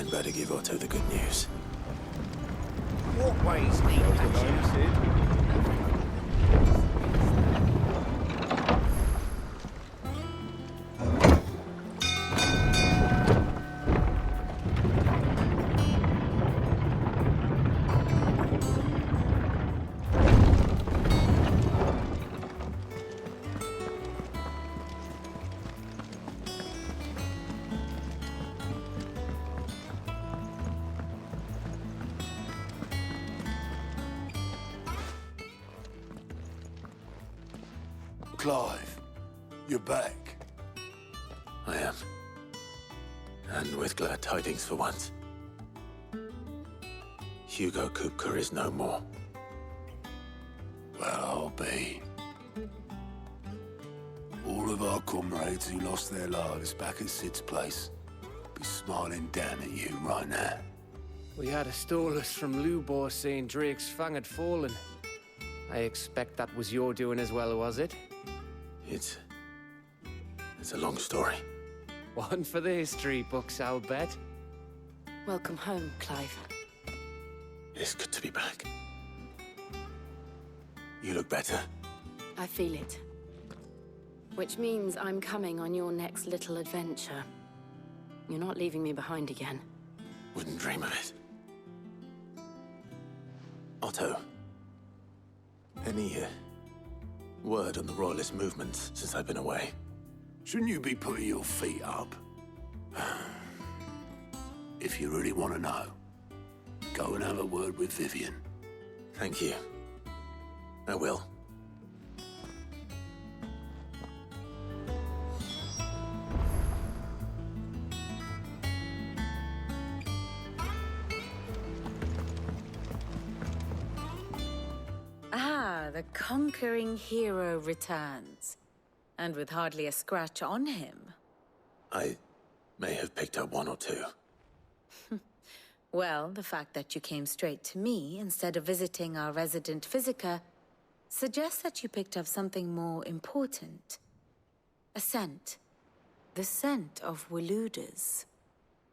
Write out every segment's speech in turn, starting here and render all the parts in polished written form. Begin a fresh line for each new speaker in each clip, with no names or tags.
I'd better give Otto the good news.
What ways need hatching?
Clive, you're back.
I am. And with glad tidings for once. Hugo Kupka is no more.
Well, I'll be. All of our comrades who lost their lives back at Sid's place be smiling down at you right now.
We had a stolus from Lubor saying Drake's fang had fallen. I expect that was your doing as well, was it?
It's a long story.
One for the history books, I'll bet.
Welcome home, Clive.
It's good to be back. You look better.
I feel it. Which means I'm coming on your next little adventure. You're not leaving me behind again.
Wouldn't dream of it. Otto. Any word on the Royalist movements since I've been away?
Shouldn't you be putting your feet up? If you really want to know, go and have a word with Vivian.
Thank you. I will.
The conquering hero returns. And with hardly a scratch on him.
I may have picked up one or two.
Well, the fact that you came straight to me instead of visiting our resident physiker suggests that you picked up something more important. A scent. The scent of Waludas.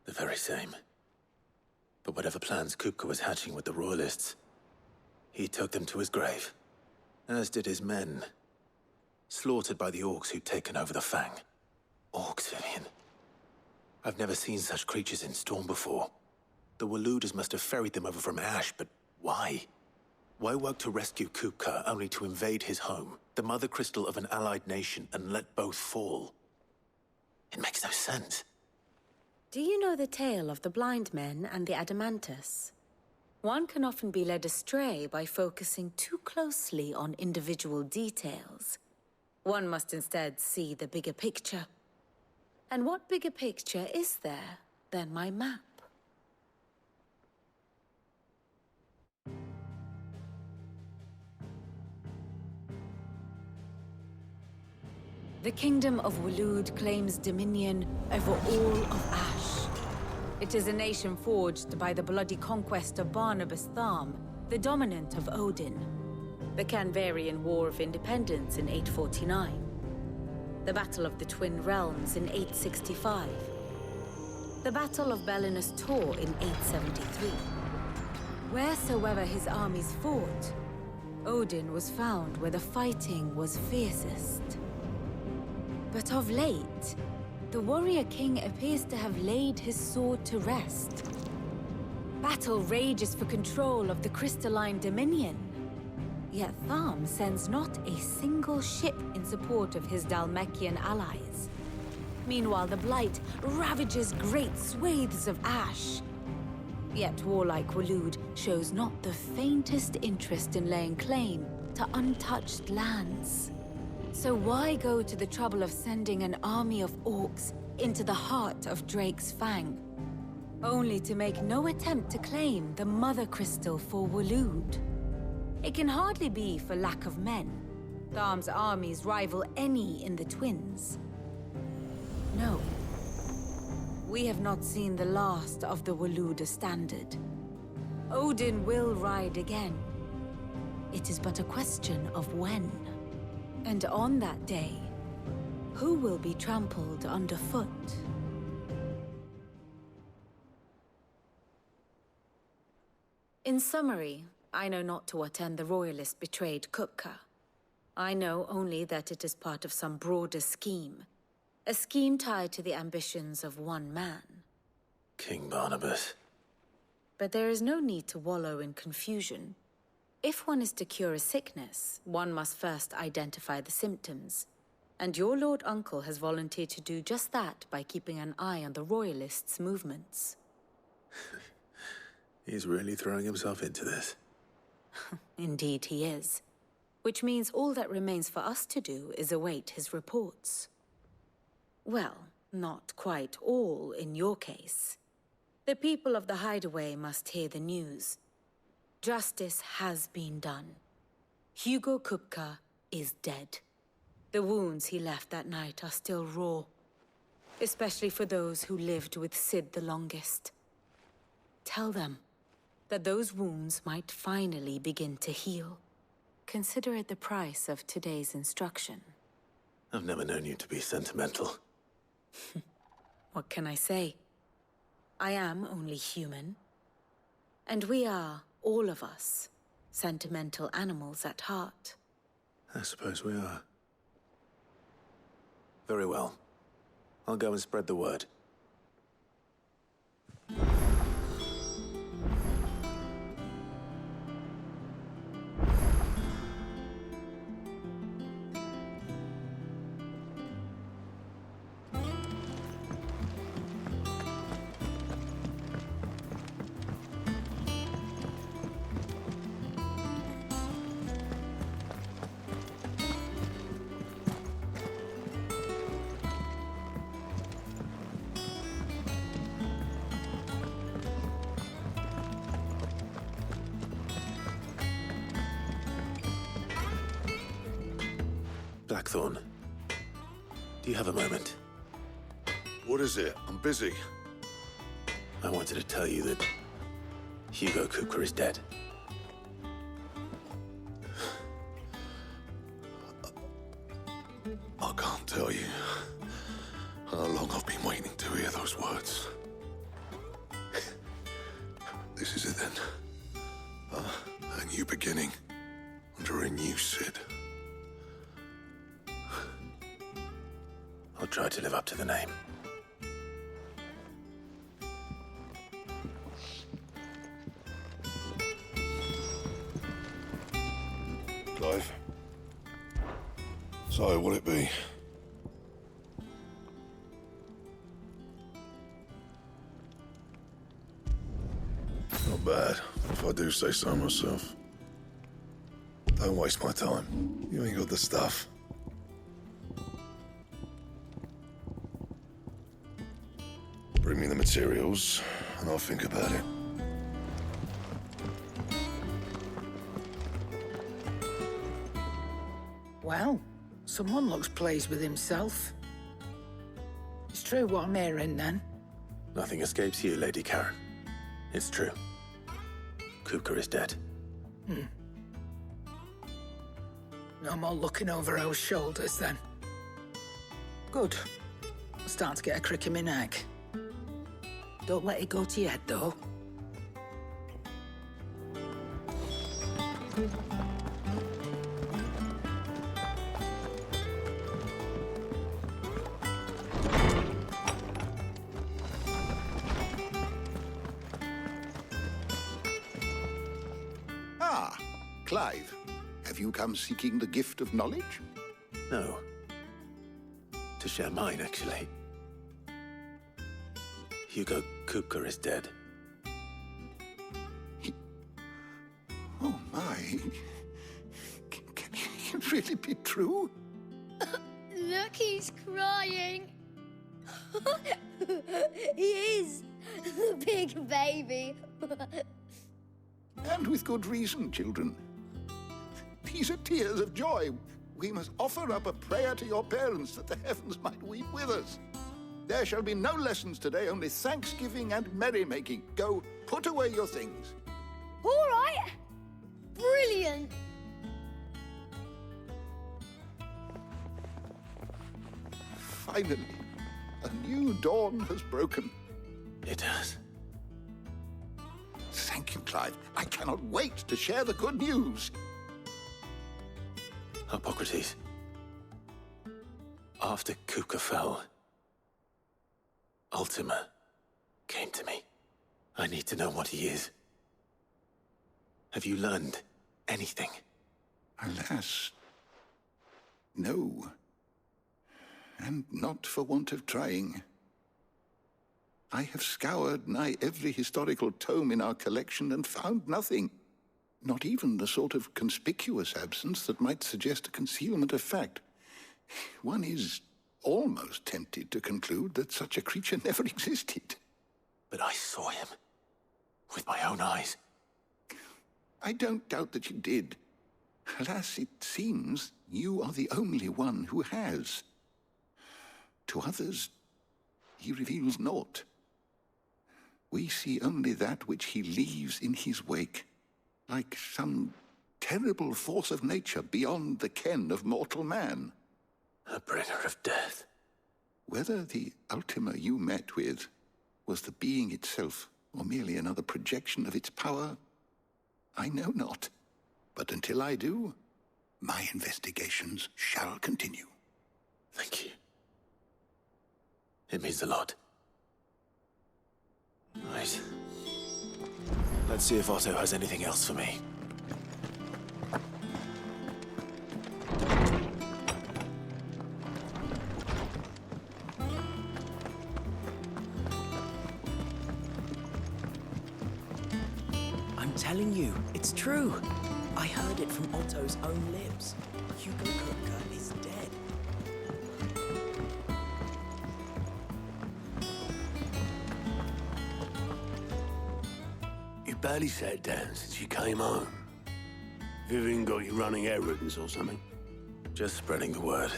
The very same. But whatever plans Kupka was hatching with the Royalists, he took them to his grave. As did his men. Slaughtered by the orcs who'd taken over the Fang. Orcs, Vivian. I've never seen such creatures in Storm before. The Waludas must have ferried them over from Ash, but why? Why work to rescue Kupka only to invade his home, the mother crystal of an allied nation, and let both fall? It makes no sense.
Do you know the tale of the blind men and the Adamantus? One can often be led astray by focusing too closely on individual details. One must instead see the bigger picture. And what bigger picture is there than my map? The Kingdom of Waloed claims dominion over all of Ash. It is a nation forged by the bloody conquest of Barnabas Tharm, the dominant of Odin. The Canvarian War of Independence in 849. The Battle of the Twin Realms in 865. The Battle of Belinus Tor in 873. Wheresoever his armies fought, Odin was found where the fighting was fiercest. But of late, the warrior king appears to have laid his sword to rest. Battle rages for control of the crystalline dominion. Yet Tharm sends not a single ship in support of his Dhalmekian allies. Meanwhile, the Blight ravages great swathes of Ash. Yet warlike Waloed shows not the faintest interest in laying claim to untouched lands. So why go to the trouble of sending an army of orcs into the heart of Drake's Fang, only to make no attempt to claim the Mother Crystal for Waloed? It can hardly be for lack of men. Tharm's armies rival any in the Twins. No. We have not seen the last of the Waluda standard. Odin will ride again. It is but a question of when. And on that day, who will be trampled underfoot? In summary, I know not to what end the Royalists betrayed Kupka. I know only that it is part of some broader scheme. A scheme tied to the ambitions of one man.
King Barnabas.
But there is no need to wallow in confusion. If one is to cure a sickness, one must first identify the symptoms. And your Lord Uncle has volunteered to do just that by keeping an eye on the Royalists' movements.
He's really throwing himself into this.
Indeed he is. Which means all that remains for us to do is await his reports. Well, not quite all in your case. The people of the Hideaway must hear the news. Justice has been done. Hugo Kupka is dead. The wounds he left that night are still raw, especially for those who lived with Sid the longest. Tell them that those wounds might finally begin to heal. Consider it the price of today's instruction.
I've never known you to be sentimental.
What can I say? I am only human. And we are, all of us, sentimental animals at heart.
I suppose we are. Very well. I'll go and spread the word. Blackthorn, do you have a moment?
What is it? I'm busy.
I wanted to tell you that Hugo Kupka is dead.
I can't tell you how long I've been waiting to hear those words. This is it then. A new beginning under a new Sid.
I'll try to live up to the name.
Clive. So, what'll it be? Not bad, if I do say so myself. Don't waste my time. You ain't got the stuff. Bring me the materials, and I'll think about it.
Well, someone looks pleased with himself. It's true what I'm hearing, then.
Nothing escapes you, Lady Karen. It's true. Kupka is dead.
No more looking over our shoulders, then. Good. I'm starting to get a crick in my neck. Don't let it go to your head, though.
Ah, Clive. Have you come seeking the gift of knowledge?
No. To share mine, actually. Hugo Kupka is dead.
Oh, my. Can it really be true?
Look, he's crying. He is. The big baby.
And with good reason, children. These are tears of joy. We must offer up a prayer to your parents that the heavens might weep with us. There shall be no lessons today, only thanksgiving and merrymaking. Go, put away your things.
All right. Brilliant.
Finally, a new dawn has broken.
It has.
Thank you, Clive. I cannot wait to share the good news.
Hippocrates. After Kuka fell, Ultima came to me. I need to know what he is. Have you learned anything?
Alas, no. And not for want of trying. I have scoured nigh every historical tome in our collection and found nothing. Not even the sort of conspicuous absence that might suggest a concealment of fact. One is almost tempted to conclude that such a creature never existed.
But I saw him. With my own eyes.
I don't doubt that you did. Alas, it seems you are the only one who has. To others, he reveals naught. We see only that which he leaves in his wake, like some terrible force of nature beyond the ken of mortal man.
A bringer of death.
Whether the Ultima you met with was the being itself, or merely another projection of its power, I know not. But until I do, my investigations shall continue.
Thank you. It means a lot. Right. Let's see if Otto has anything else for me.
I'm telling you, it's true. I heard it from Otto's own lips. Hugo Kupka is dead.
You barely sat down since you came home. Vivian got you running errands or something?
Just spreading the word.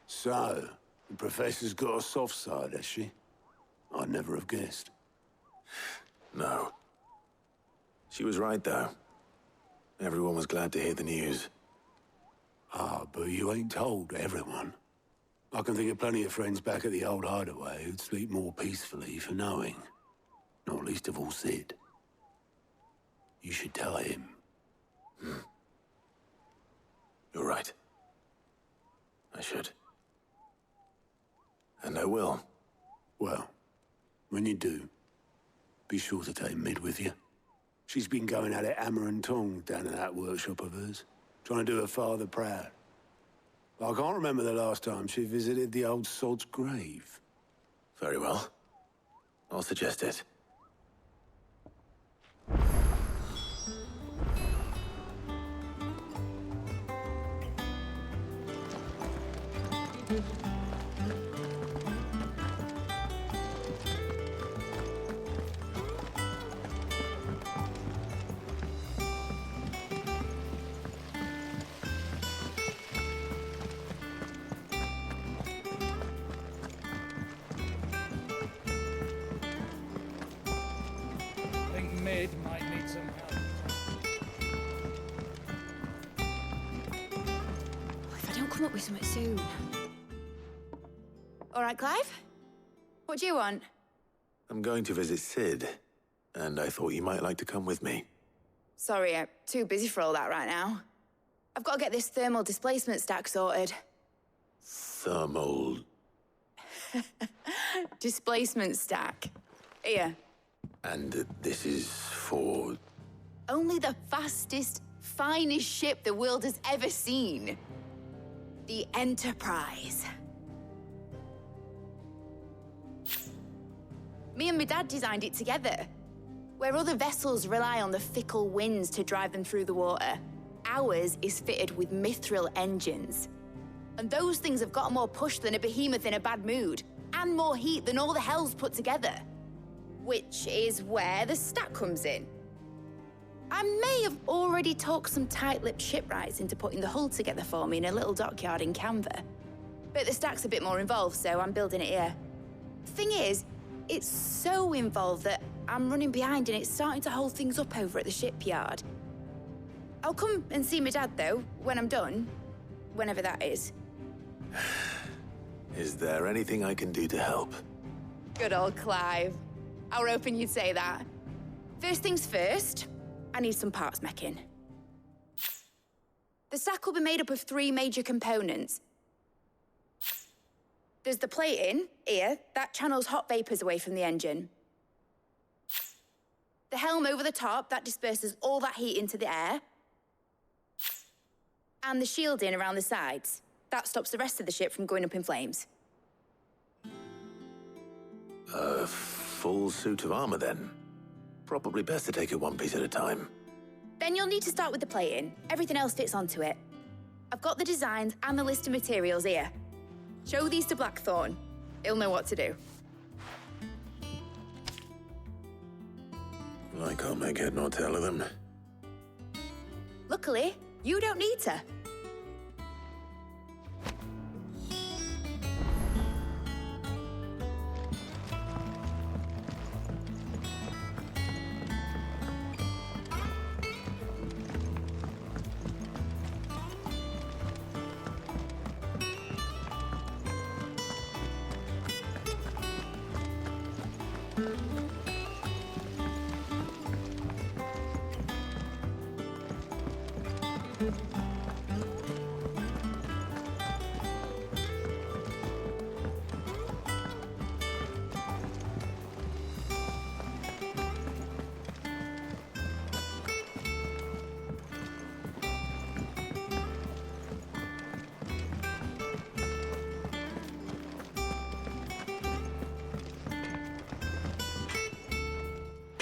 So, the Professor's got a soft side, has she? I'd never have guessed.
No. She was right, though. Everyone was glad to hear the news.
Ah, but you ain't told everyone. I can think of plenty of friends back at the old hideaway who'd sleep more peacefully for knowing. Not least of all Sid. You should tell him.
You're right. I should. And I will.
Well, when you do, be sure to take Mid with you. She's been going at it hammer and tong down in that workshop of hers, trying to do her father proud. I can't remember the last time she visited the old sod's grave.
Very well. I'll suggest it.
I think Mid might need some help.
If I don't come up with something soon. All right, Clive? What do you want?
I'm going to visit Sid, and I thought you might like to come with me.
Sorry, I'm too busy for all that right now. I've got to get this thermal displacement stack sorted.
Thermal...
Displacement stack. Here.
And this is for...
Only the fastest, finest ship the world has ever seen. The Enterprise. Me and my dad designed it together. Where other vessels rely on the fickle winds to drive them through the water, ours is fitted with mithril engines. And those things have got more push than a behemoth in a bad mood, and more heat than all the hells put together. Which is where the stack comes in. I may have already talked some tight-lipped shipwrights into putting the hull together for me in a little dockyard in Canva. But the stack's a bit more involved, so I'm building it here. Thing is, it's so involved that I'm running behind and it's starting to hold things up over at the shipyard. I'll come and see my dad, though, when I'm done. whenever that is.
Is there anything I can do to help?
Good old Clive. I were hoping you'd say that. First things first, I need some parts meching. The stack will be made up of 3 major components. There's the plating, here, that channels hot vapors away from the engine. The helm over the top, that disperses all that heat into the air. And the shielding around the sides. That stops the rest of the ship from going up in flames.
A full suit of armor, then? Probably best to take it one piece at a time.
Then you'll need to start with the plating. Everything else fits onto it. I've got the designs and the list of materials here. Show these to Blackthorn. He'll know what to do.
I can't make head nor tail of them.
Luckily, you don't need to.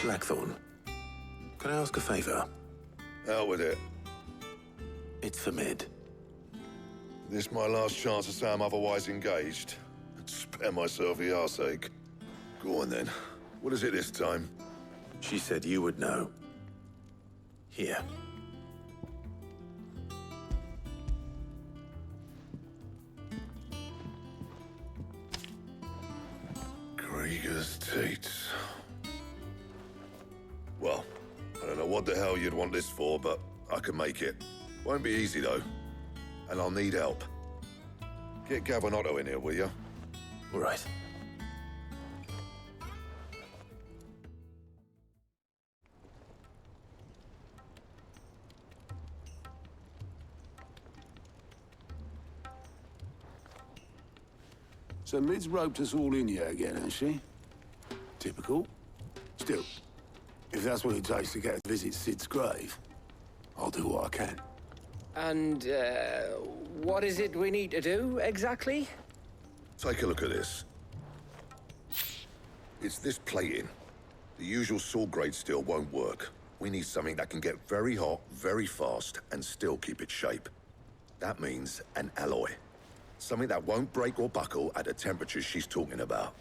Blackthorn, can I ask a favor?
Out with it.
It's for Mid.
This my last chance to say I'm otherwise engaged. Spare myself the arseache. Go on then. What is it this time?
She said you would know. Here.
Krieger's teats. Well, I don't know what the hell you'd want this for, but I can make it. Won't be easy, though. And I'll need help. Get Gavin-Otto in here, will you?
All right.
So Mid's roped us all in here again, hasn't she? Typical. Still, if that's what it takes to get to visit Sid's grave, I'll do what I can.
And, what is it we need to do, exactly?
Take a look at this. It's this plating. The usual sword-grade steel won't work. We need something that can get very hot, very fast, and still keep its shape. That means an alloy. Something that won't break or buckle at the temperatures she's talking about.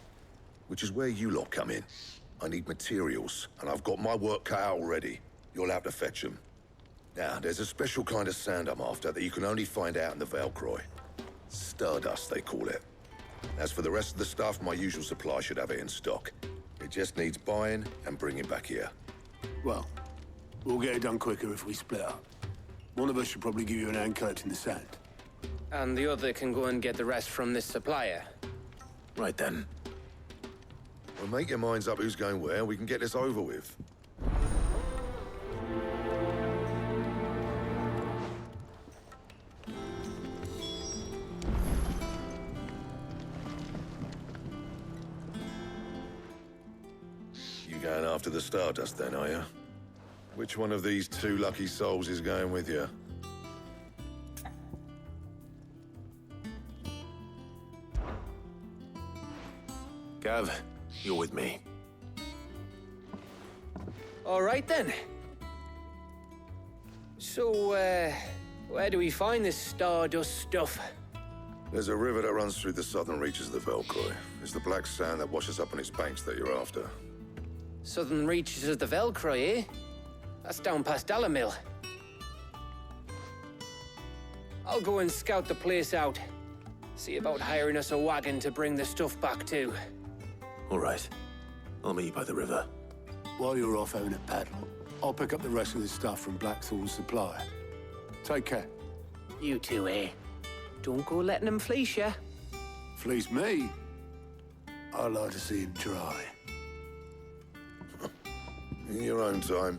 Which is where you lot come in. I need materials, and I've got my work cut out already. You'll have to fetch them. Now, there's a special kind of sand I'm after that you can only find out in the Velcroy. Stardust, they call it. As for the rest of the stuff, my usual supply should have it in stock. It just needs buying and bringing back here.
Well, we'll get it done quicker if we split up. One of us should probably give you an hand collecting the sand.
And the other can go and get the rest from this supplier.
Right then.
Well, make your minds up who's going where, and we can get this over with. You going after the Stardust then, are you? Which one of these 2 lucky souls is going with you?
Gav, you're with me.
All right, then. So, where do we find this Stardust stuff?
There's a river that runs through the southern reaches of the Velcroy. It's the black sand that washes up on its banks that you're after.
Southern reaches of the Velcroy, eh? That's down past Dalamil. I'll go and scout the place out. See about hiring us a wagon to bring the stuff back to.
All right. I'll meet you by the river.
While you're off having a paddle, I'll pick up the rest of the stuff from Blackthorn's supplier. Take care.
You too, eh? Don't go letting him fleece you.
Fleece me? I'd like to see him try.
In your own time.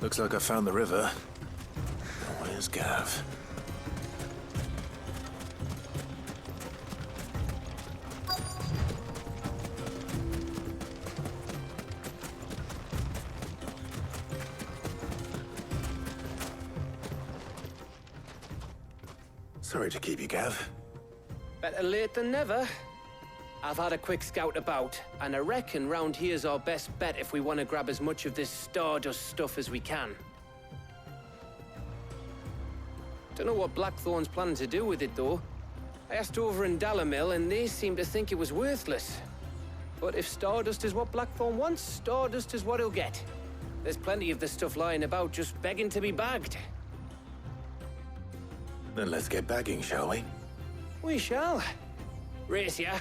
Looks like I found the river. Now, where's Gav? Sorry to keep you, Gav.
Better late than never. I've had a quick scout about, and I reckon round here's our best bet if we want to grab as much of this Stardust stuff as we can. Don't know what Blackthorn's planning to do with it, though. I asked over in Dalamil, and they seem to think it was worthless. But if Stardust is what Blackthorn wants, Stardust is what he'll get. There's plenty of this stuff lying about, just begging to be bagged.
Then let's get bagging, shall we?
We shall. Race ya.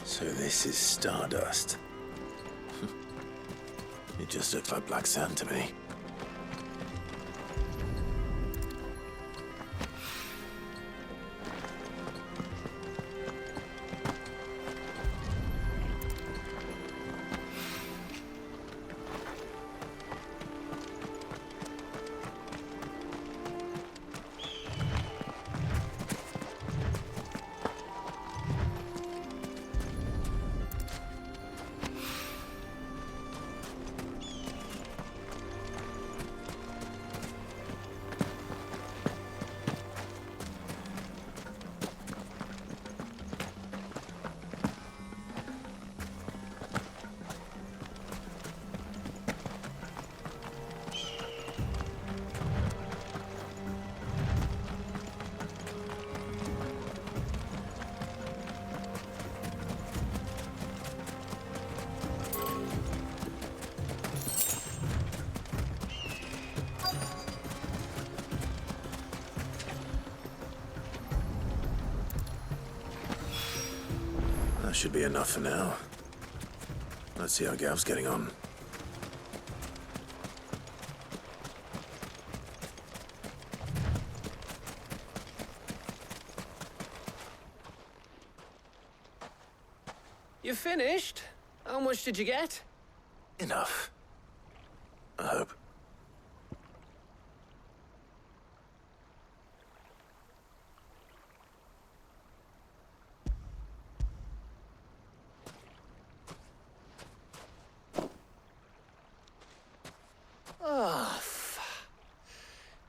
So this is Stardust. It just looks like black sand to me. That should be enough for now. Let's see how Gav's getting on.
You finished? How much did you get?
Enough. I hope.
Oh,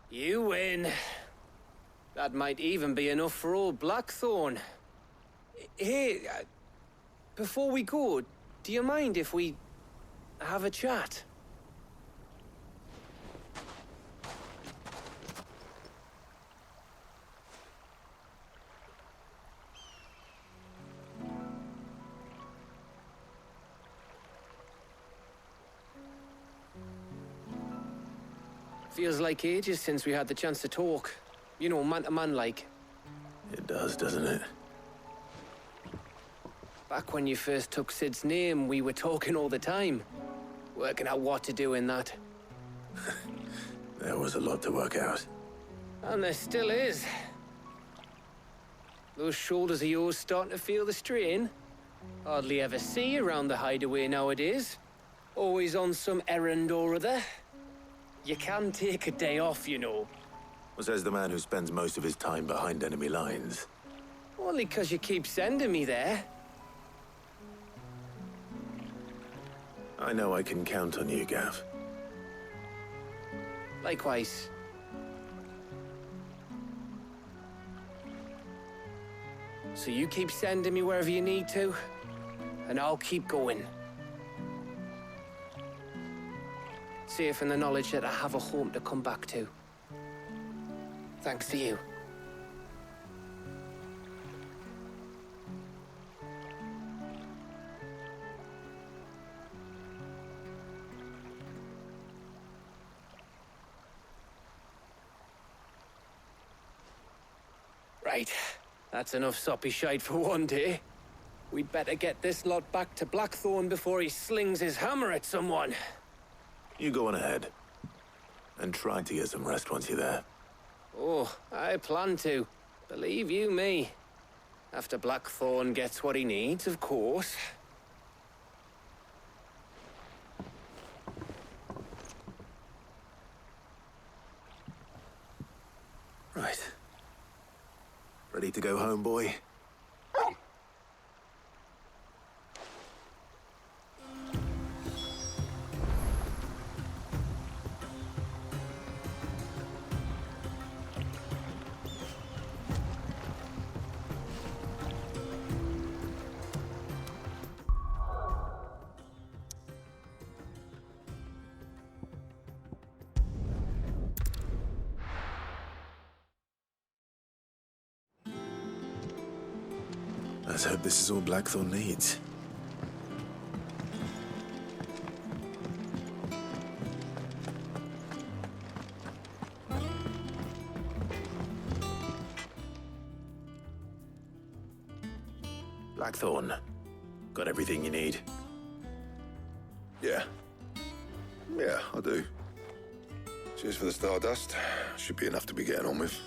you win. That might even be enough for old Blackthorn. Hey, before we go, do you mind if we have a chat? Feels like ages since we had the chance to talk. You know, man to man like.
It does, doesn't it?
Back when you first took Sid's name, we were talking all the time. Working out what to do in that.
There was a lot to work out.
And there still is. Those shoulders of yours starting to feel the strain? Hardly ever see you around the hideaway nowadays. Always on some errand or other. You can take a day off, you know.
Says the man who spends most of his time behind enemy lines.
Only 'cause you keep sending me there.
I know I can count on you, Gav.
Likewise. So you keep sending me wherever you need to, and I'll keep going. Safe in the knowledge that I have a home to come back to. Thanks to you. Right. That's enough soppy shite for one day. We'd better get this lot back to Blackthorn before he slings his hammer at someone.
You go on ahead. And try to get some rest once you're there.
Oh, I plan to. Believe you me. After Blackthorn gets what he needs, of course.
Right. Ready to go home, boy? Let's hope this is all Blackthorn needs. Blackthorn, got everything you need?
Yeah. Yeah, I do. Cheers for the Stardust. Should be enough to be getting on with.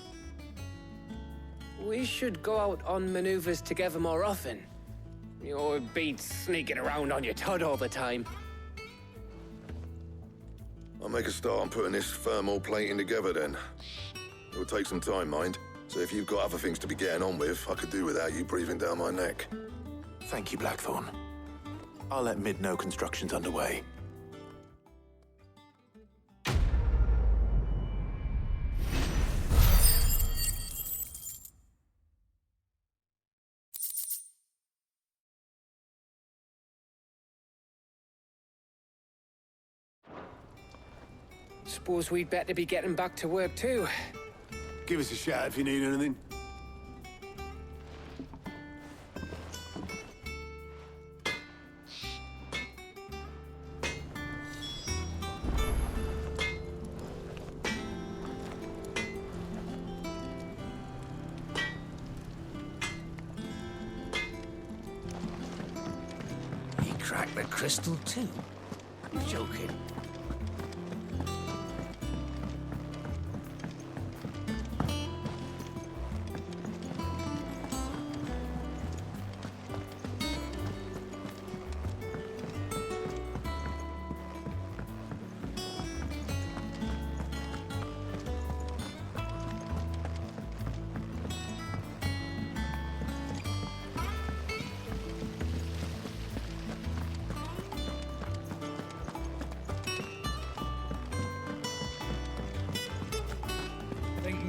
We should go out on maneuvers together more often. You're beat sneaking around on your Todd all the time.
I'll make a start on putting this thermal plating together then. It'll take some time, mind. So if you've got other things to be getting on with, I could do without you breathing down my neck.
Thank you, Blackthorn. I'll let Mid know construction's underway.
Suppose we'd better be getting back to work too.
Give us a shout if you need anything.
He cracked the crystal too? You're joking.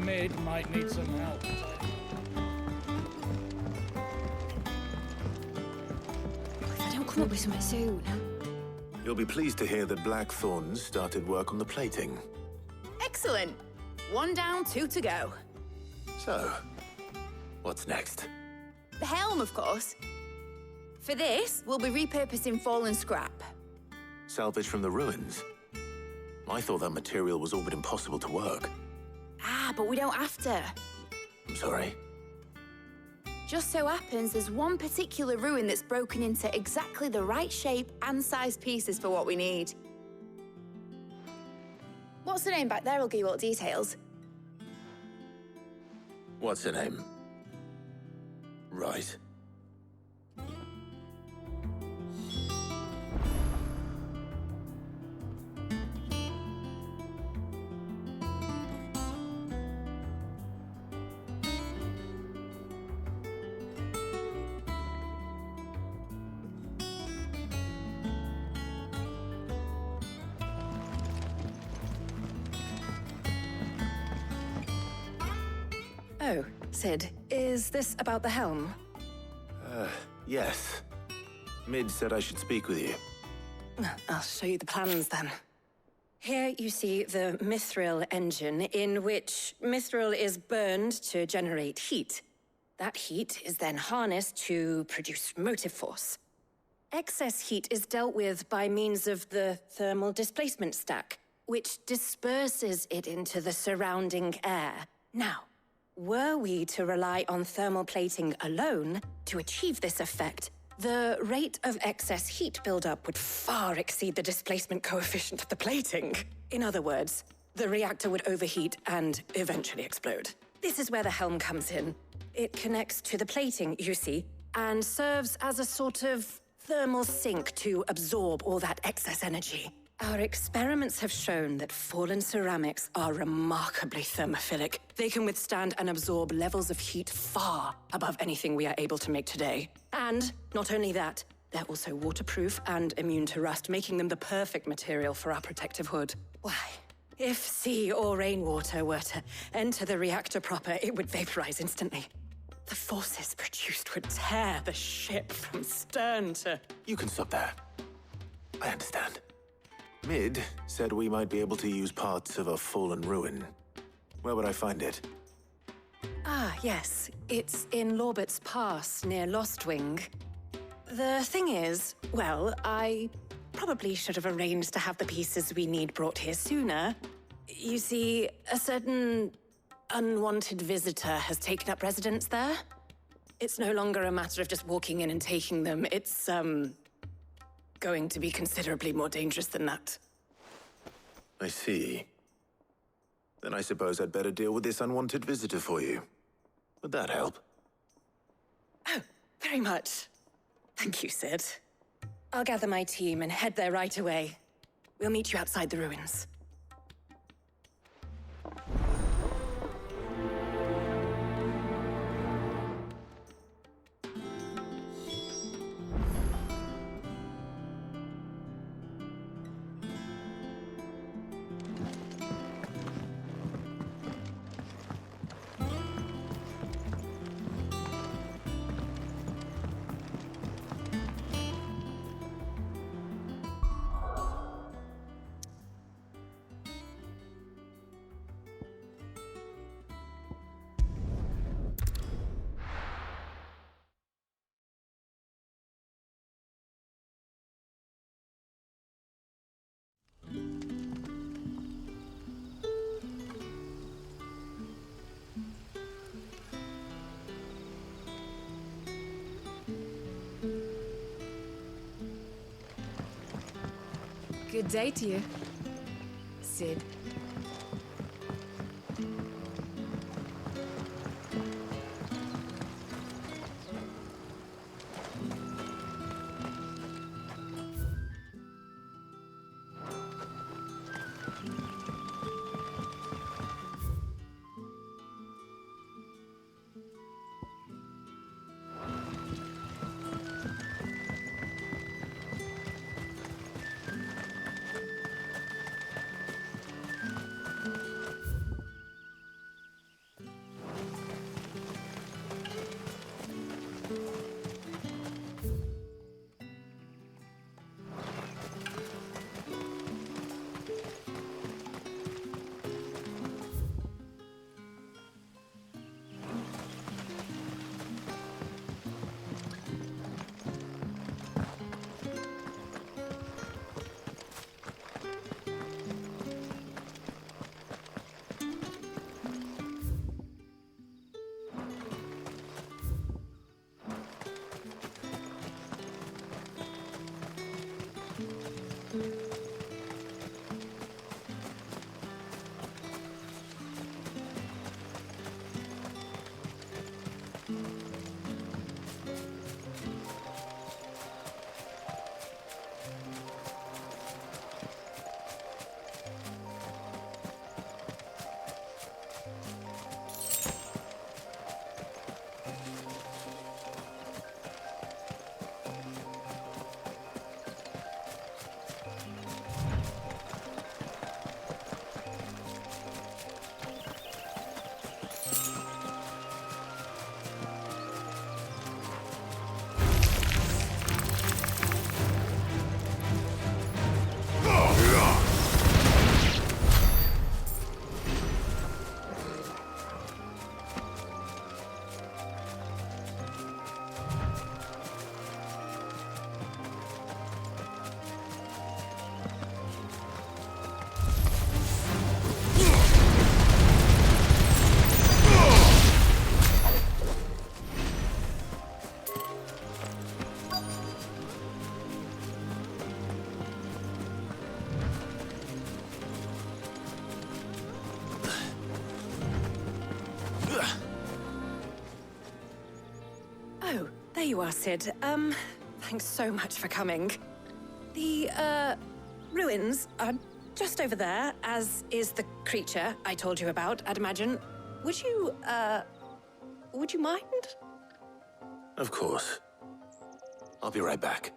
Mid might need some help.
If I don't come up with something soon.
You'll be pleased to hear that Blackthorn started work on the plating.
Excellent. One down, two to go.
So, what's next?
The helm, of course. For this, we'll be repurposing fallen scrap.
Salvage from the ruins? I thought that material was all but impossible to work.
Ah, but we don't have to.
I'm sorry.
Just so happens there's one particular ruin that's broken into exactly the right shape and size pieces for what we need. What's the name back there? I'll give you all the details.
What's her name? Right.
Oh, Sid, is this about the helm?
Yes. Mid said I should speak with you.
I'll show you the plans then. Here you see the mithril engine, in which mithril is burned to generate heat. That heat is then harnessed to produce motive force. Excess heat is dealt with by means of the thermal displacement stack, which disperses it into the surrounding air. Now, were we to rely on thermal plating alone to achieve this effect, the rate of excess heat buildup would far exceed the displacement coefficient of the plating. In other words, the reactor would overheat and eventually explode. This is where the helm comes in. It connects to the plating, you see, and serves as a sort of thermal sink to absorb all that excess energy. Our experiments have shown that fallen ceramics are remarkably thermophilic. They can withstand and absorb levels of heat far above anything we are able to make today. And not only that, they're also waterproof and immune to rust, making them the perfect material for our protective hood. Why? If sea or rainwater were to enter the reactor proper, it would vaporize instantly. The forces produced would tear the ship from stern to...
You can stop there. I understand. Mid said we might be able to use parts of a fallen ruin. Where would I find it?
Ah, yes. It's in Lorbert's Pass, near Lostwing. The thing is, well, I probably should have arranged to have the pieces we need brought here sooner. You see, a certain unwanted visitor has taken up residence there. It's no longer a matter of just walking in and taking them. It's, going to be considerably more dangerous than that.
I see. Then I suppose I'd better deal with this unwanted visitor for you. Would that help?
Oh, very much. Thank you, Sid. I'll gather my team and head there right away. We'll meet you outside the ruins.
Good day to you, Sid.
you are, Sid. Thanks so much for coming. The, ruins are just over there, as is the creature I told you about, I'd imagine. Would you mind?
Of course. I'll be right back.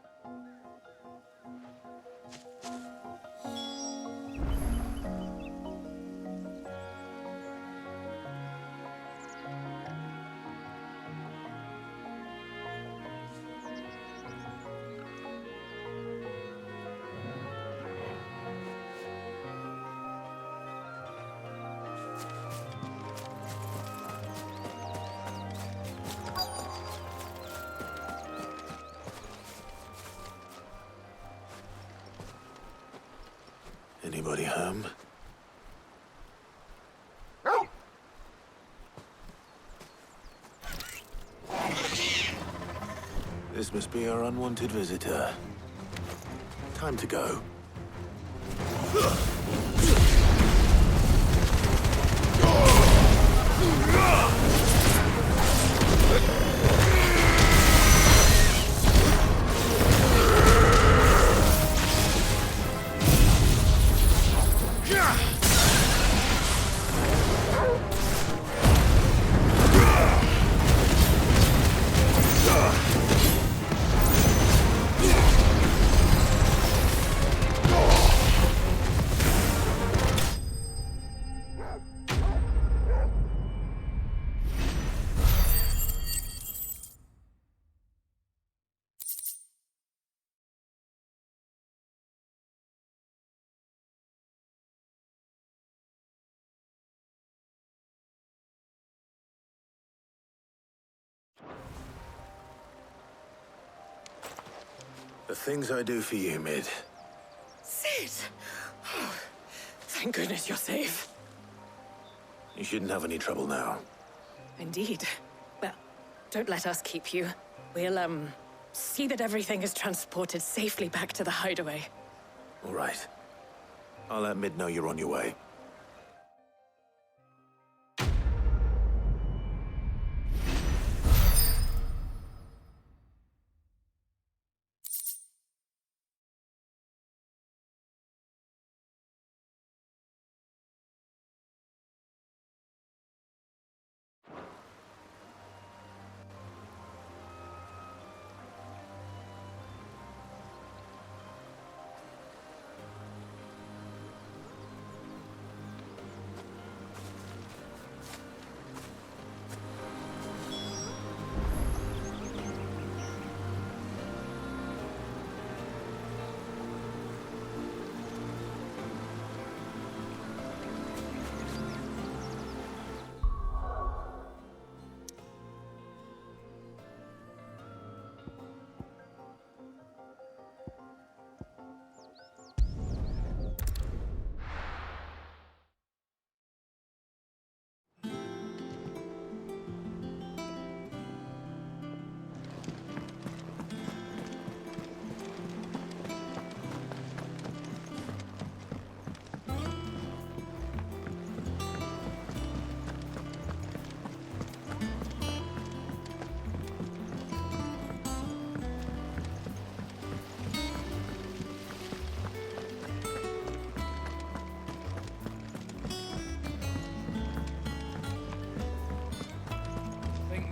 Anybody home? This must be our unwanted visitor. Time to go. The things I do for you, Mid.
Sid! Oh, thank goodness you're safe.
You shouldn't have any trouble now.
Indeed. Well, don't let us keep you. We'll, see that everything is transported safely back to the hideaway.
All right. I'll let Mid know you're on your way.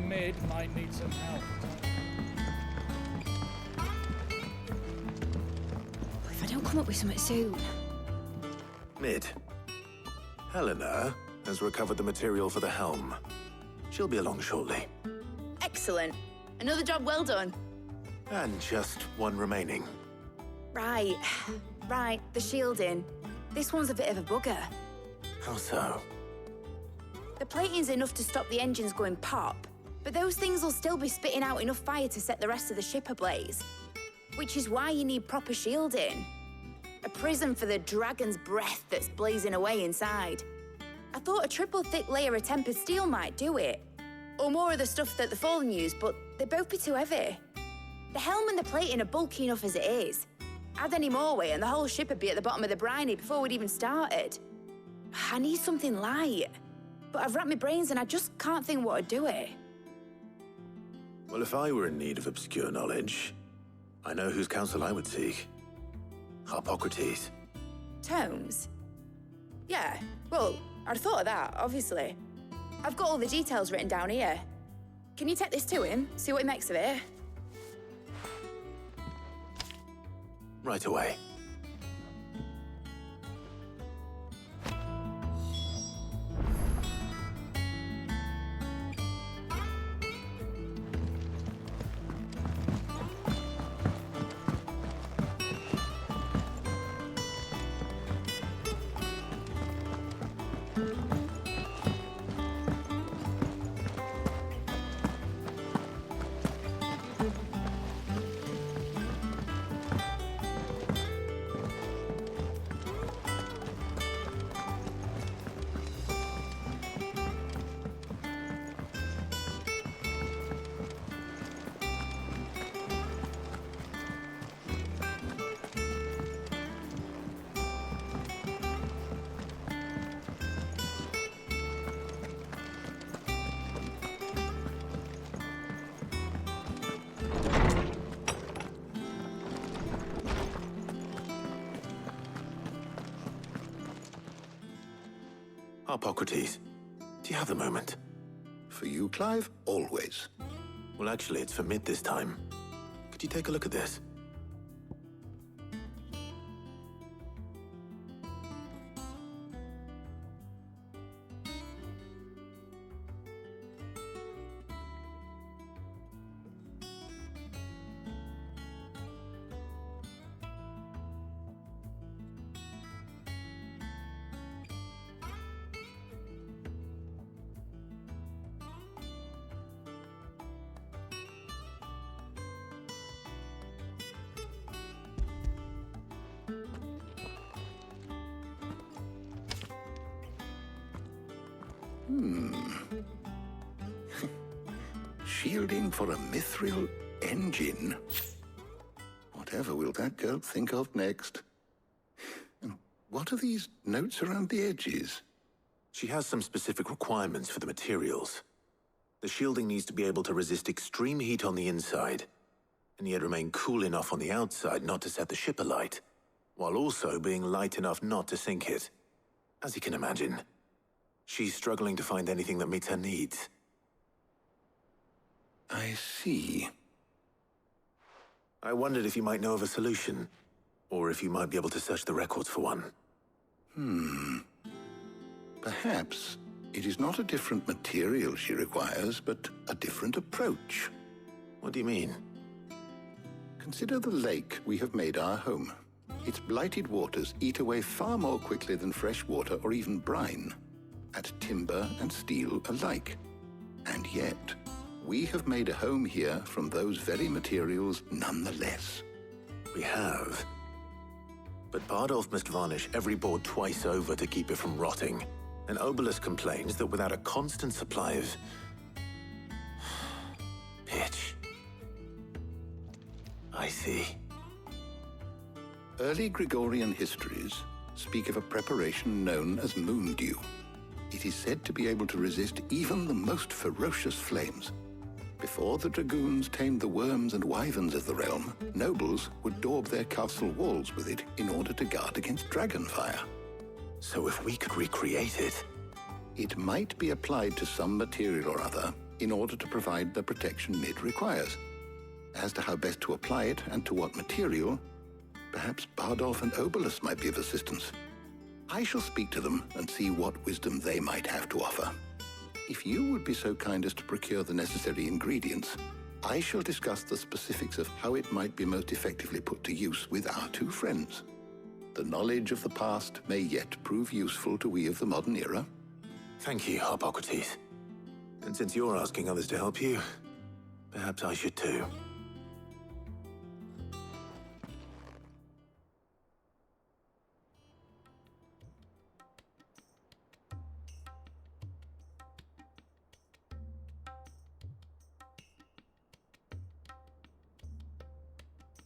Mid might need some help.
If I don't come up with something soon.
Mid. Helena has recovered the material for the helm. She'll be along shortly.
Excellent. Another job well done.
And just one remaining.
Right. Right, the shielding. This one's a bit of a bugger.
How so?
The plating's enough to stop the engines going pop, but those things will still be spitting out enough fire to set the rest of the ship ablaze. Which is why you need proper shielding. A prison for the dragon's breath that's blazing away inside. I thought a triple thick layer of tempered steel might do it. Or more of the stuff that the Fallen use, but they'd both be too heavy. The helm and the plating are bulky enough as it is. Add any more weight and the whole ship would be at the bottom of the briny before we'd even started. I need something light. But I've racked my brains and I just can't think what would do it.
Well, if I were in need of obscure knowledge, I know whose counsel I would seek. Hippocrates.
Tomes? Yeah, well, I'd thought of that, obviously. I've got all the details written down here. Can you take this to him, see what he makes of it?
Right away. Hippocrates, do you have a moment?
For you, Clive, always.
Well, actually, it's for mid this time. Could you take a look at this?
Shielding for a mithril engine. Whatever will that girl think of next? And what are these notes around the edges?
She has some specific requirements for the materials. The shielding needs to be able to resist extreme heat on the inside, and yet remain cool enough on the outside not to set the ship alight, while also being light enough not to sink it. As you can imagine, she's struggling to find anything that meets her needs.
I see.
I wondered if you might know of a solution, or if you might be able to search the records for one.
Perhaps it is not a different material she requires, but a different approach.
What do you mean?
Consider the lake we have made our home. Its blighted waters eat away far more quickly than fresh water or even brine, at timber and steel alike. And yet, we have made a home here from those very materials nonetheless.
We have. But Bardolph must varnish every board twice over to keep it from rotting. And Obelus complains that without a constant supply of pitch. I see.
Early Gregorian histories speak of a preparation known as moon dew. It is said to be able to resist even the most ferocious flames. Before the dragoons tamed the worms and wyverns of the realm, nobles would daub their castle walls with it in order to guard against dragonfire.
So if we could recreate it...
It might be applied to some material or other in order to provide the protection Mid requires. As to how best to apply it and to what material, perhaps Bardolph and Obelus might be of assistance. I shall speak to them and see what wisdom they might have to offer. If you would be so kind as to procure the necessary ingredients, I shall discuss the specifics of how it might be most effectively put to use with our two friends. The knowledge of the past may yet prove useful to we of the modern era.
Thank you, Hippocrates. And since you're asking others to help you, perhaps I should too.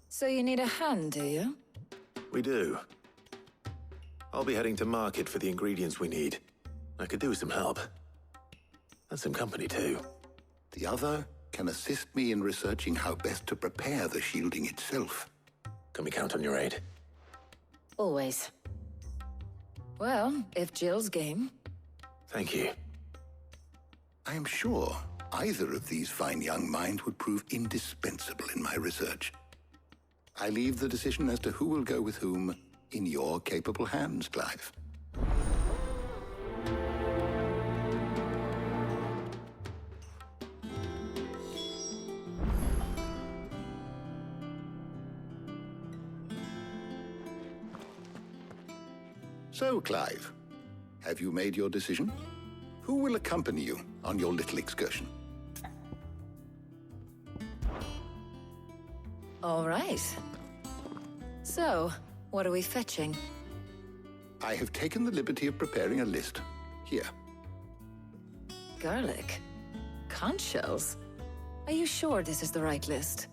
So you need a hand, do you?
We do. I'll be heading to market for the ingredients we need. I could do with some help. And some company, too.
The other can assist me in researching how best to prepare the shielding itself.
Can we count on your aid?
Always. Well, if Jill's game.
Thank you.
I am sure either of these fine young minds would prove indispensable in my research. I leave the decision as to who will go with whom in your capable hands, Clive. So, Clive, have you made your decision? Who will accompany you on your little excursion?
All right. So, what are we fetching?
I have taken the liberty of preparing a list. Here.
Garlic. Conch shells. Are you sure this is the right list?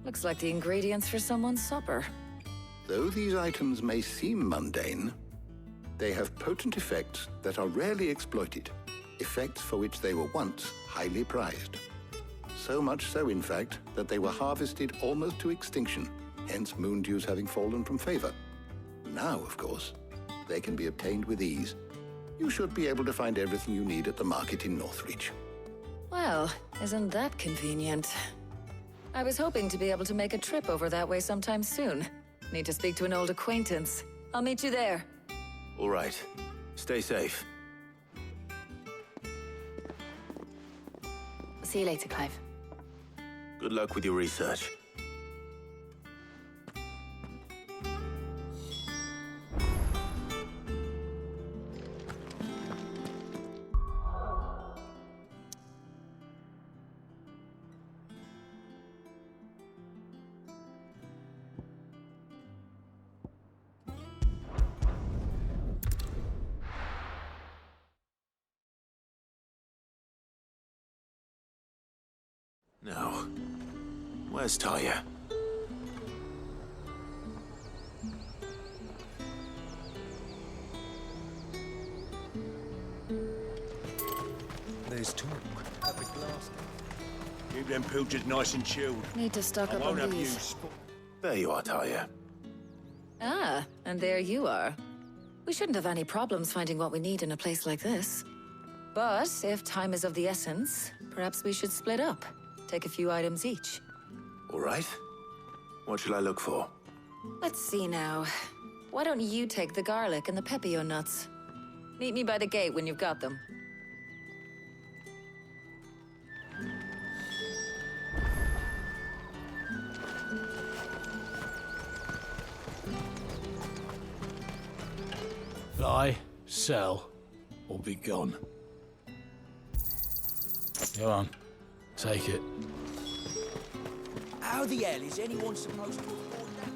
Looks like the ingredients for someone's supper.
Though these items may seem mundane, they have potent effects that are rarely exploited, effects for which they were once highly prized. So much so, in fact, that they were harvested almost to extinction, hence moon dews having fallen from favor. Now, of course, they can be obtained with ease. You should be able to find everything you need at the market in Northreach.
Well, isn't that convenient? I was hoping to be able to make a trip over that way sometime soon. Need to speak to an old acquaintance. I'll meet you there.
All right. Stay safe.
See you later, Clive.
Good luck with your research. Now, where's Talia?
There's talk. Public glass. Keep them pilchers nice and chilled.
Need to stock up on these.
There you are, Talia.
Ah, and there you are. We shouldn't have any problems finding what we need in a place like this. But if time is of the essence, perhaps we should split up. Take a few items each.
All right. What shall I look for?
Let's see now. Why don't you take the garlic and the pepio nuts? Meet me by the gate when you've got them.
Buy, sell, or be gone. Go on. Take it.
How the hell is anyone supposed to afford that?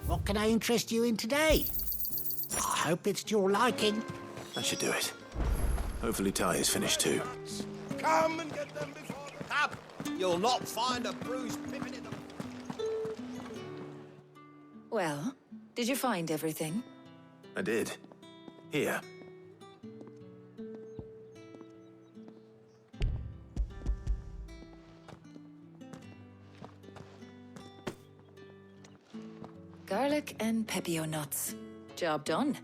What can I interest you in today? I hope it's to your liking.
That should do it. Hopefully Talia's finished too.
Come and get them before the cab. You'll not find a bruised pippin in them.
Well, did you find everything?
I did. Here.
Garlic and pepio nuts. Job done.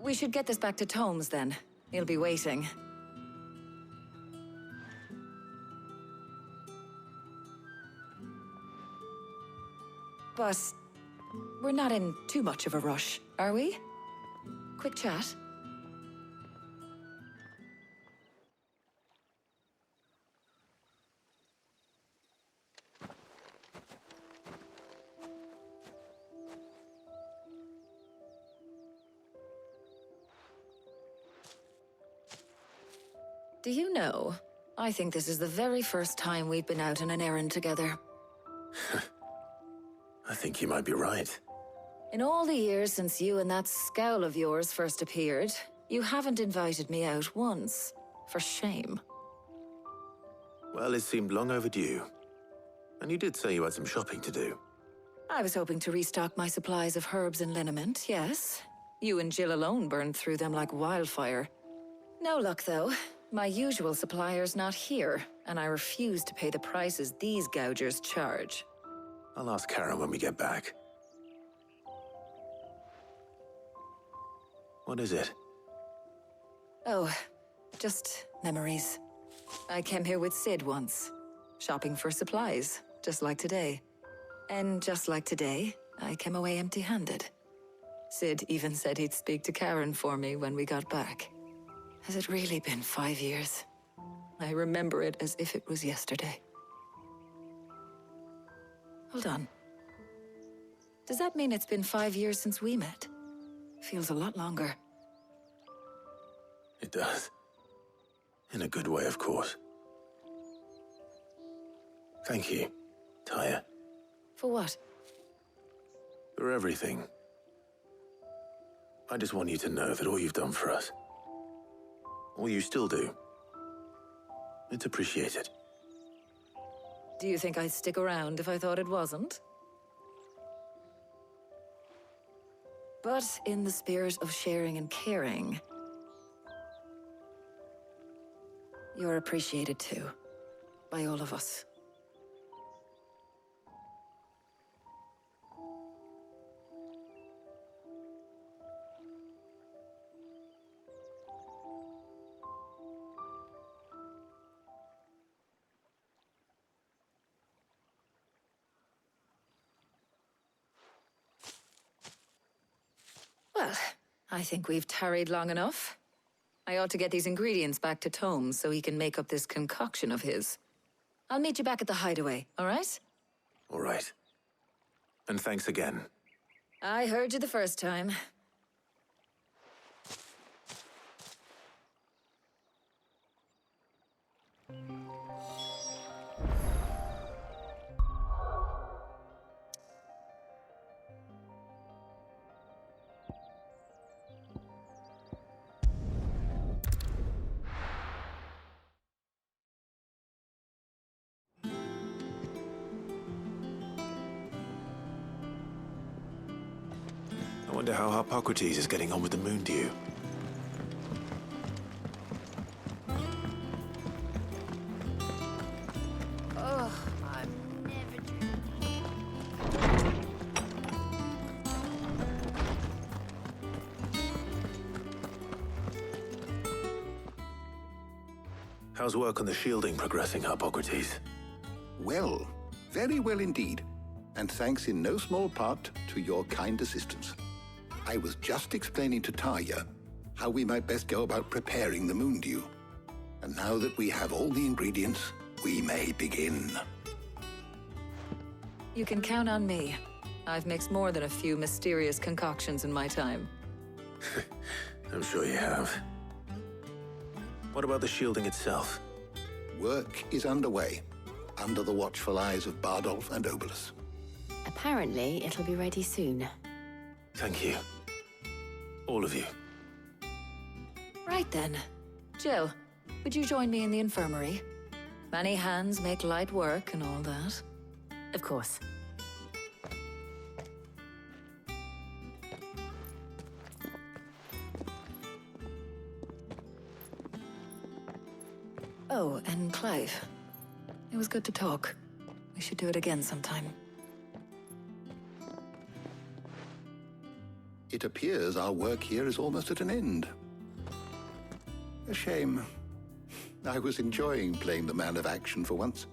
We should get this back to Tomes then. He'll be waiting. But we're not in too much of a rush, are we? Quick chat. Do you know, I think this is the very first time we've been out on an errand together.
I think you might be right.
In all the years since you and that scowl of yours first appeared, you haven't invited me out once. For shame.
Well, it seemed long overdue. And you did say you had some shopping to do.
I was hoping to restock my supplies of herbs and liniment, yes. You and Jill alone burned through them like wildfire. No luck, though. My usual supplier's not here, and I refuse to pay the prices these gougers charge.
I'll ask Karen when we get back. What is it?
Oh, just memories. I came here with Sid once, shopping for supplies, just like today. And just like today, I came away empty-handed. Sid even said he'd speak to Karen for me when we got back. Has it really been 5 years? I remember it as if it was yesterday. Hold on. Does that mean it's been 5 years since we met? Feels a lot longer.
It does. In a good way, of course. Thank you, Taya.
For what?
For everything. I just want you to know that all you've done for us, all you still do, it's appreciated.
Do you think I'd stick around if I thought it wasn't? But in the spirit of sharing and caring, you're appreciated too, by all of us. Well, I think we've tarried long enough. I ought to get these ingredients back to Tome so he can make up this concoction of his. I'll meet you back at the hideaway, all right?
All right. And thanks again.
I heard you the first time.
I wonder how Hippocrates is getting on with the moon dew.
Oh, I'm never
How's work on the shielding progressing, Hippocrates?
Well, very well indeed. And thanks in no small part to your kind assistance. I was just explaining to Taya how we might best go about preparing the moon dew. And now that we have all the ingredients, we may begin.
You can count on me. I've mixed more than a few mysterious concoctions in my time.
I'm sure you have. What about the shielding itself?
Work is underway, under the watchful eyes of Bardolph and Obolus.
Apparently, it'll be ready soon.
Thank you. All of you.
Right then. Jill, would you join me in the infirmary? Many hands make light work and all that.
Of course.
Oh, and Clive. It was good to talk. We should do it again sometime.
It appears our work here is almost at an end. A shame. I was enjoying playing the man of action for once.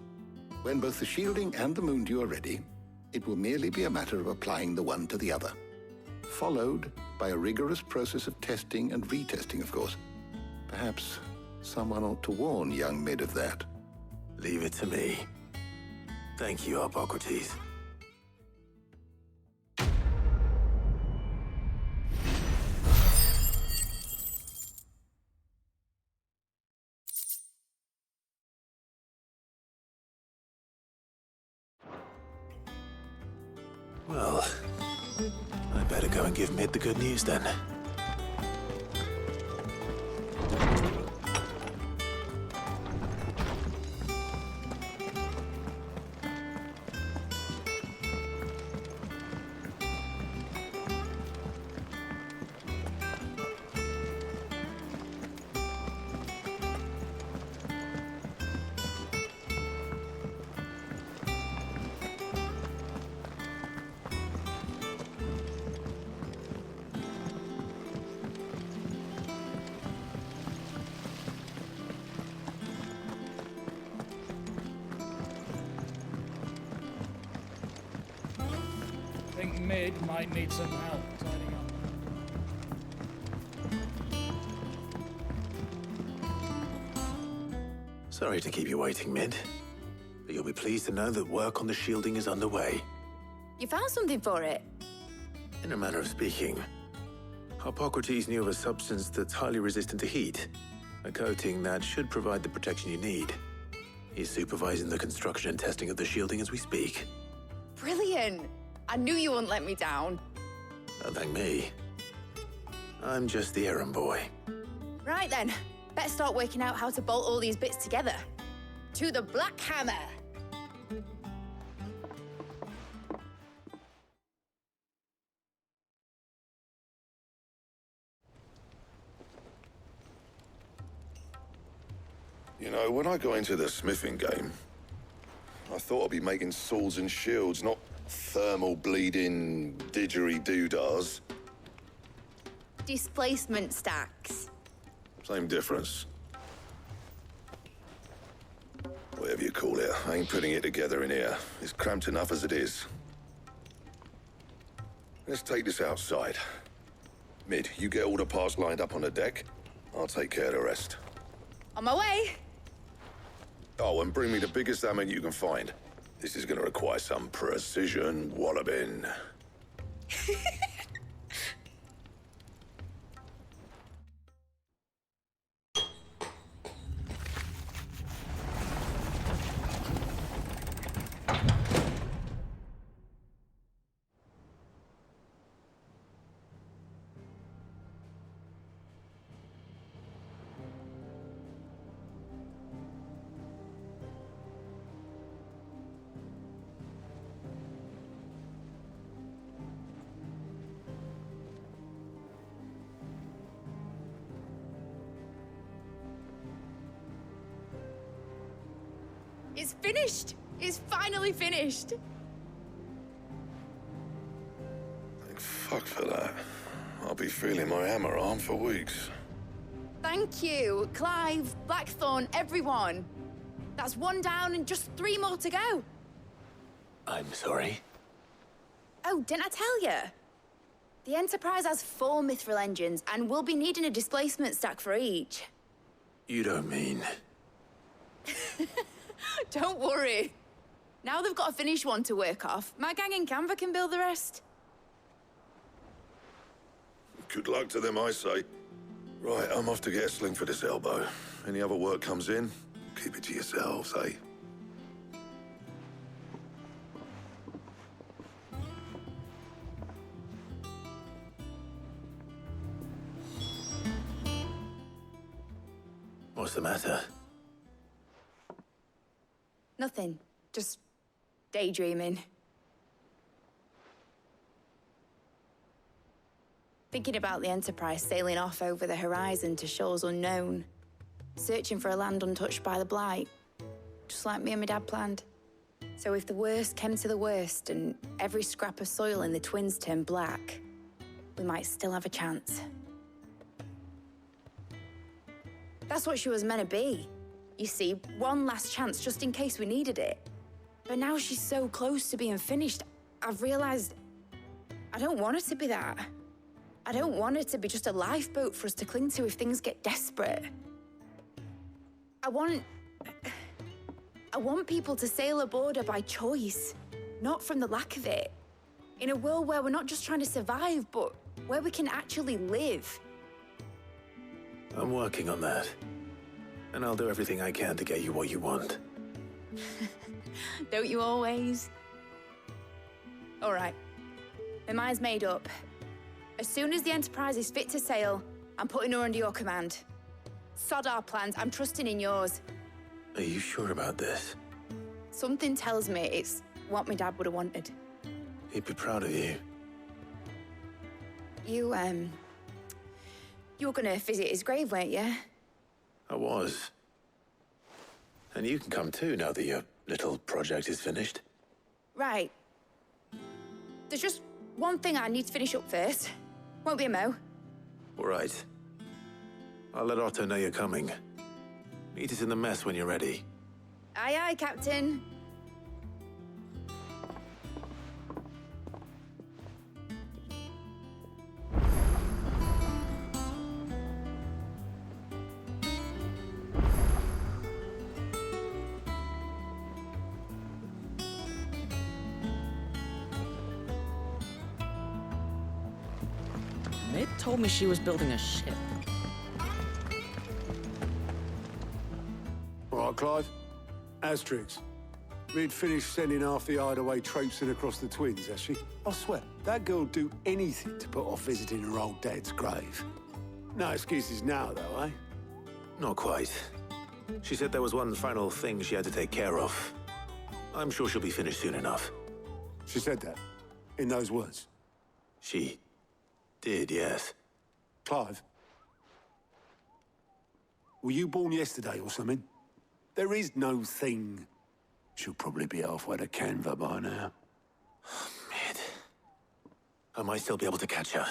When both the shielding and the moon dew are ready, it will merely be a matter of applying the one to the other. Followed by a rigorous process of testing and retesting, of course. Perhaps someone ought to warn young Mid of that.
Leave it to me. Thank you, Hippocrates. Well, I better go and give Mid the good news then.
maid might need some help tidying up.
Sorry to keep you waiting, Mid. But you'll be pleased to know that work on the shielding is underway.
You found something for it?
In a manner of speaking, Hippocrates knew of a substance that's highly resistant to heat. A coating that should provide the protection you need. He's supervising the construction and testing of the shielding as we speak.
Brilliant! I knew you wouldn't let me down.
Don't thank me. I'm just the errand boy.
Right then, better start working out how to bolt all these bits together. To the Black Hammer!
You know, when I got into the smithing game, I thought I'd be making swords and shields, not thermal bleeding didgeridoo-dahs.
Displacement stacks.
Same difference. Whatever you call it, I ain't putting it together in here. It's cramped enough as it is. Let's take this outside. Mid, you get all the parts lined up on the deck. I'll take care of the rest.
On my way!
Oh, and bring me the biggest hammer you can find. This is gonna require some precision walloping.
It's finished! It's finally finished!
Thank fuck for that. I'll be feeling my hammer arm for weeks.
Thank you, Clive, Blackthorn, everyone. That's one down and just 3 more to go.
I'm sorry?
Oh, didn't I tell you? The Enterprise has 4 mithril engines, and we'll be needing a displacement stack for each.
You don't mean...
Don't worry. Now they've got a finished one to work off, my gang in Canva can build the rest.
Good luck to them, I say. Right, I'm off to get a sling for this elbow. Any other work comes in, keep it to yourselves, eh?
What's the matter?
Nothing. Just daydreaming. Thinking about the Enterprise sailing off over the horizon to shores unknown. Searching for a land untouched by the Blight. Just like me and my dad planned. So if the worst came to the worst and every scrap of soil in the Twins turned black, we might still have a chance. That's what she was meant to be. You see, one last chance just in case we needed it. But now she's so close to being finished, I've realized I don't want her to be that. I don't want her to be just a lifeboat for us to cling to if things get desperate. I want people to sail aboard her by choice, not from the lack of it. In a world where we're not just trying to survive, but where we can actually live.
I'm working on that. And I'll do everything I can to get you what you want.
Don't you always? All right. My mind's made up. As soon as the Enterprise is fit to sail, I'm putting her under your command. Sod our plans, I'm trusting in yours.
Are you sure about this?
Something tells me it's what my dad would have wanted.
He'd be proud of you.
You were gonna visit his grave, weren't you?
I was. And you can come too now that your little project is finished.
Right. There's just one thing I need to finish up first. Won't be a mo.
All right. I'll let Otto know you're coming. Meet us in the mess when you're ready.
Aye, aye, Captain.
Told me she was building a ship.
All right, Clive. Asterix. We'd finished sending half the hideaway traipsing across the twins, has she? I swear, that girl'd do anything to put off visiting her old dad's grave. No excuses now, though, eh?
Not quite. She said there was one final thing she had to take care of. I'm sure she'll be finished soon enough.
She said that? In those words?
She did, yes.
Clive? Were you born yesterday or something? There is no thing. She'll probably be halfway to Canva by now.
Mid. I might still be able to catch her.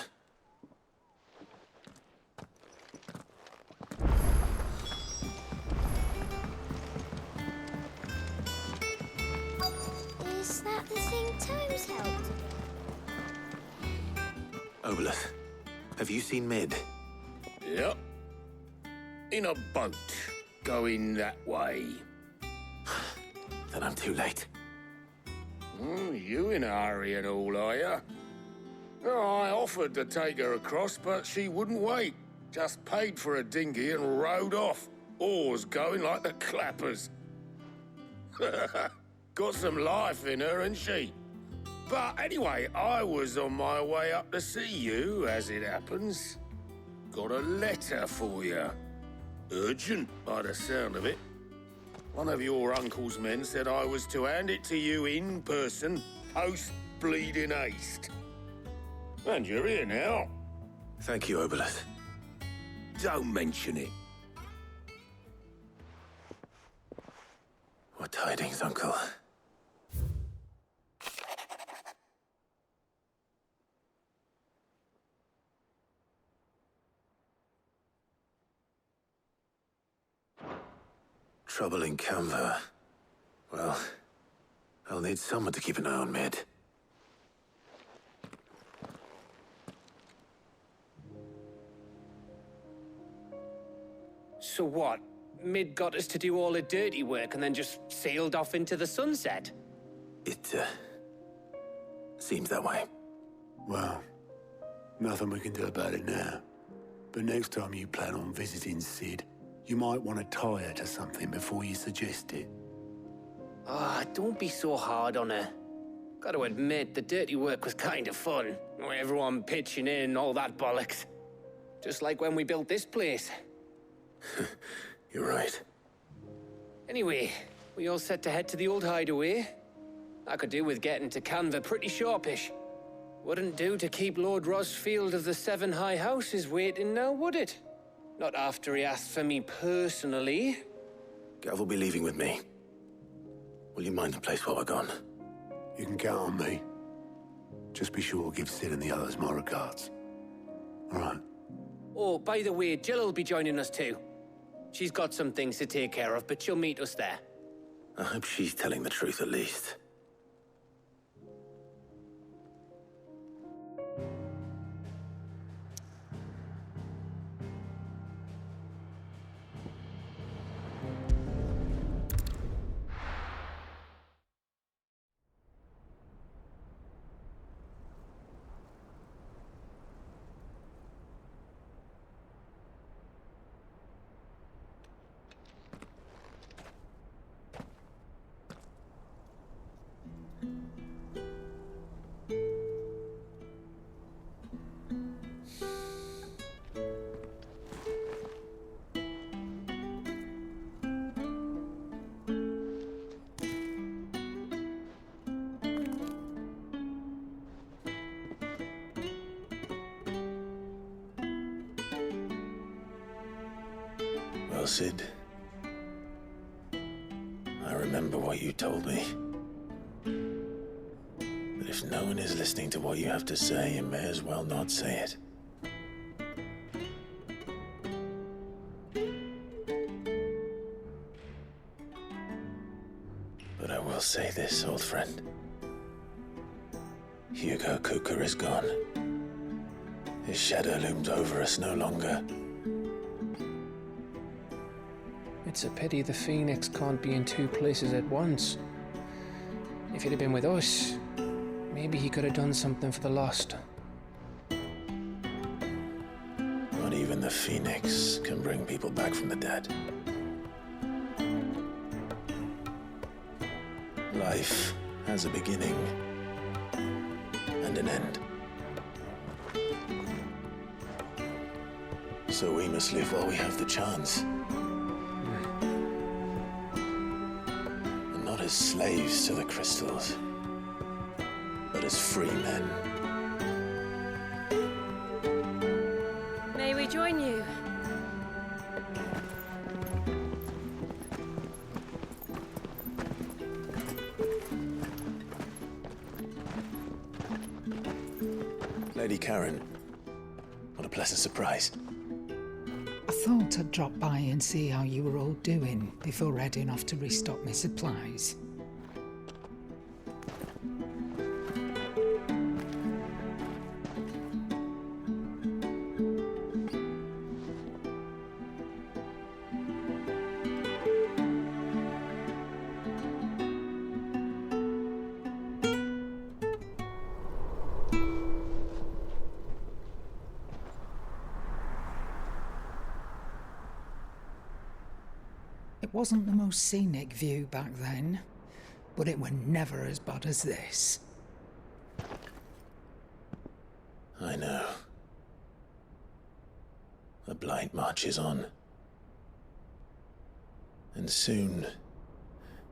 Is that the thing Tomes helped?
Obolus, have you seen Mid?
Yep. In a boat, going that way.
Then I'm too late.
You in a hurry and all, are you? No, I offered to take her across, but she wouldn't wait. Just paid for a dinghy and rowed off. Oars going like the clappers. Got some life in her, ain't she? But anyway, I was on my way up to see you, as it happens. Got a letter for you. Urgent, by the sound of it. One of your uncle's men said I was to hand it to you in person, post-bleeding haste. And you're here now.
Thank you, Obolus.
Don't mention it.
What tidings, Uncle? Trouble in Canva. Well, I'll need someone to keep an eye on Mid.
So what? Mid got us to do all the dirty work and then just sailed off into the sunset?
It, seems that way.
Well, nothing we can do about it now. But next time you plan on visiting Sid, you might want to tie her to something before you suggest it.
Ah, don't be so hard on her. Got to admit, the dirty work was kind of fun. Everyone pitching in, all that bollocks. Just like when we built this place.
You're right.
Anyway, we all set to head to the old hideaway. I could do with getting to Canva pretty sharpish. Wouldn't do to keep Lord Rosfield of the Seven High Houses waiting now, would it? Not after he asked for me personally.
Gav will be leaving with me. Will you mind the place while we're gone?
You can count on me. Just be sure to give Sid and the others my regards. All right.
Oh, by the way, Jill will be joining us too. She's got some things to take care of, but she'll meet us there.
I hope she's telling the truth at least. Well, Sid, I remember what you told me. But if no one is listening to what you have to say, you may as well not say it. But I will say this, old friend. Hugo Kuka is gone. His shadow looms over us no longer.
It's a pity the Phoenix can't be in two places at once. If he'd have been with us, maybe he could have done something for the lost.
the Phoenix can bring people back from the dead. Life has a beginning and an end. So we must live while we have the chance. And not as slaves to the crystals, but as free men.
May we join you?
Lady Karen, what a pleasant surprise.
I thought I'd drop by and see how you were all doing before heading off to restock my supplies. It wasn't the most scenic view back then, but it were never as bad as this.
I know. The Blight marches on. And soon,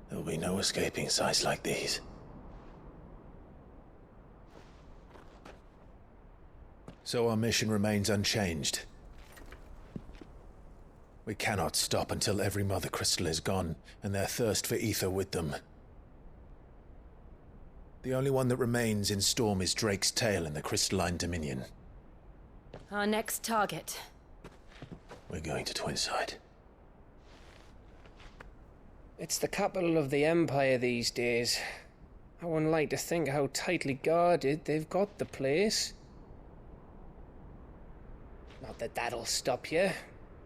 there'll be no escaping sights like these. So our mission remains unchanged. We cannot stop until every Mother Crystal is gone, and their thirst for ether with them. The only one that remains in Storm is Drake's tail in the Crystalline Dominion.
Our next target.
We're going to Twinside.
It's the capital of the Empire these days. I wouldn't like to think how tightly guarded they've got the place. Not that that'll stop you,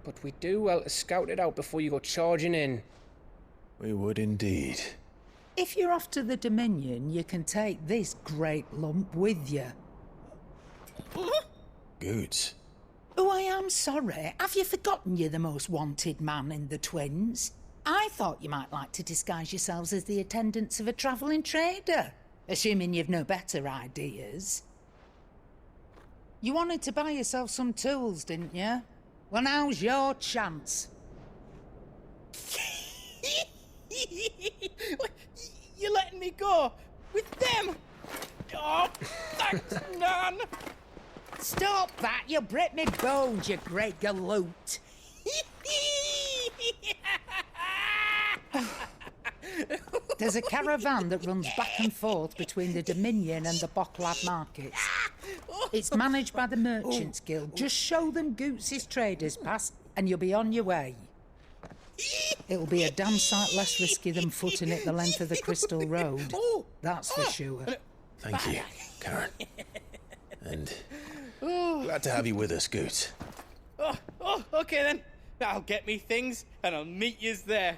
but we do well to scout it out before you go charging in.
We would indeed.
If you're off to the Dominion, you can take this great lump with you.
Goods.
Oh, I am sorry. Have you forgotten you're the most wanted man in the Twins? I thought you might like to disguise yourselves as the attendants of a travelling trader, assuming you've no better ideas. You wanted to buy yourself some tools, didn't you? Well, now's your chance.
You're letting me go with them? Oh, thanks, Nan.
Stop that! You'll break me bones, you great galoot. There's a caravan that runs back and forth between the Dominion and the Bocklad markets. It's managed by the Merchants Guild. Just show them Goots' traders pass and you'll be on your way. It'll be a damn sight less risky than footing it the length of the Crystal Road. That's for sure.
Thank you, Karen. And glad to have you with us, Goots.
Okay then. I'll get me things and I'll meet yous there.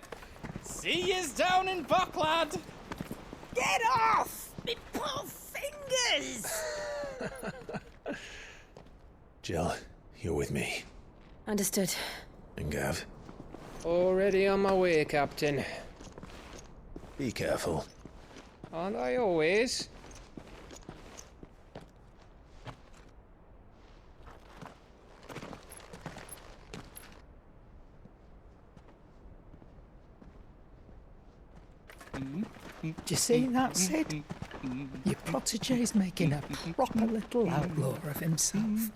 See yous down in Bocklad.
Get off! Me poor fingers!
Jill, you're with me.
Understood.
And Gav?
Already on my way, Captain.
Be careful.
Aren't I always?
Do you see that, Sid? Your protege's making a proper little outlaw of himself.